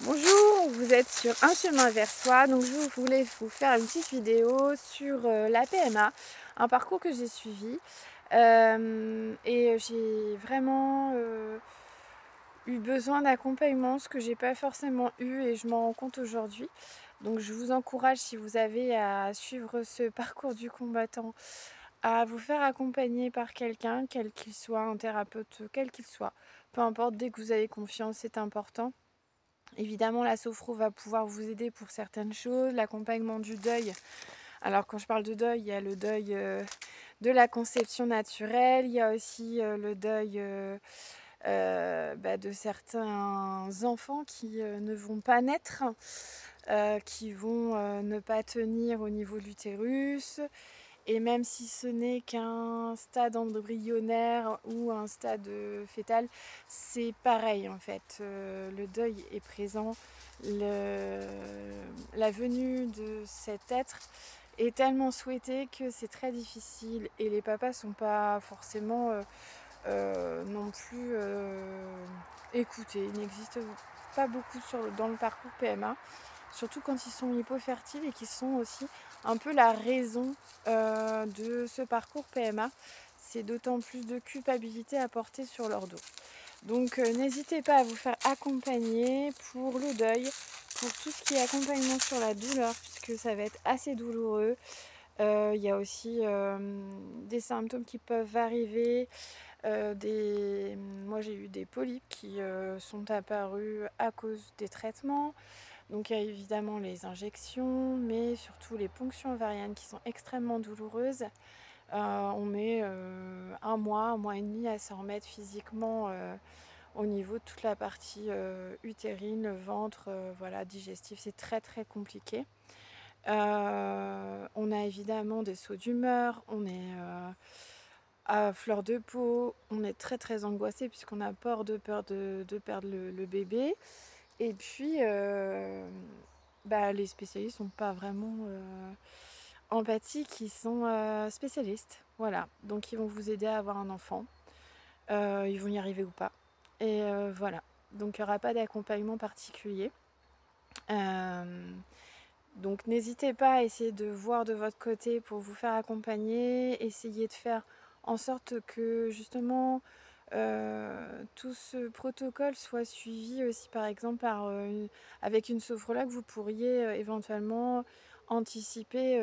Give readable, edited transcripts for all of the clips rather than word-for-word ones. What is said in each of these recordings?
Bonjour, vous êtes sur Un chemin vers soi. Donc je voulais vous faire une petite vidéo sur la PMA, un parcours que j'ai suivi. Et j'ai vraiment eu besoin d'accompagnement, ce que j'ai pas forcément eu et je m'en rends compte aujourd'hui. Donc je vous encourage, si vous avez à suivre ce parcours du combattant, à vous faire accompagner par quelqu'un, quel qu'il soit, un thérapeute, quel qu'il soit. Peu importe, dès que vous avez confiance, c'est important. Évidemment, la sophro va pouvoir vous aider pour certaines choses, l'accompagnement du deuil. Alors quand je parle de deuil, il y a le deuil de la conception naturelle, il y a aussi le deuil de certains enfants qui ne vont pas naître, qui vont ne pas tenir au niveau de l'utérus. Et même si ce n'est qu'un stade embryonnaire ou un stade fœtal, c'est pareil en fait. Le deuil est présent. La venue de cet être est tellement souhaitée que c'est très difficile et les papas sont pas forcément non plus écoutés. Il n'existe pas beaucoup dans le parcours PMA, surtout quand ils sont hypofertiles et qui sont aussi un peu la raison de ce parcours PMA. C'est d'autant plus de culpabilité à porter sur leur dos. Donc n'hésitez pas à vous faire accompagner pour le deuil, pour tout ce qui est accompagnement sur la douleur, puisque ça va être assez douloureux. Il y a aussi des symptômes qui peuvent arriver. Moi j'ai eu des polypes qui sont apparus à cause des traitements. Donc il y a évidemment les injections, mais surtout les ponctions ovariennes qui sont extrêmement douloureuses. On met un mois et demi à s'en remettre physiquement au niveau de toute la partie utérine, le ventre, voilà, digestif. C'est très très compliqué. On a évidemment des sauts d'humeur, on est à fleur de peau, on est très très angoissé puisqu'on a peur de perdre le bébé. Et puis, les spécialistes sont pas vraiment empathiques, ils sont spécialistes. Voilà, donc ils vont vous aider à avoir un enfant. Ils vont y arriver ou pas. Et voilà, donc il n'y aura pas d'accompagnement particulier. Donc n'hésitez pas à essayer de voir de votre côté pour vous faire accompagner, essayer de faire en sorte que justement tout ce protocole soit suivi aussi par exemple avec une sophrologue. Vous pourriez éventuellement anticiper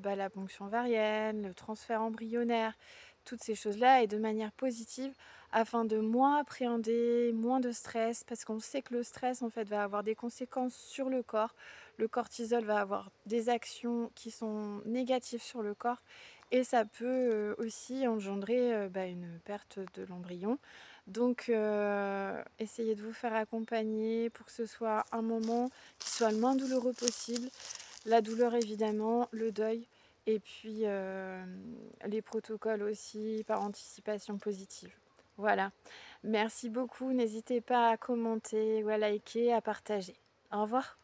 la ponction ovarienne, le transfert embryonnaire, toutes ces choses-là et de manière positive afin de moins appréhender, moins de stress, parce qu'on sait que le stress en fait va avoir des conséquences sur le corps. Le cortisol va avoir des actions qui sont négatives sur le corps et ça peut aussi engendrer une perte de l'embryon. Donc essayez de vous faire accompagner pour que ce soit un moment qui soit le moins douloureux possible. La douleur évidemment, le deuil et puis les protocoles aussi par anticipation positive. Voilà. Merci beaucoup. N'hésitez pas à commenter ou à liker, à partager. Au revoir.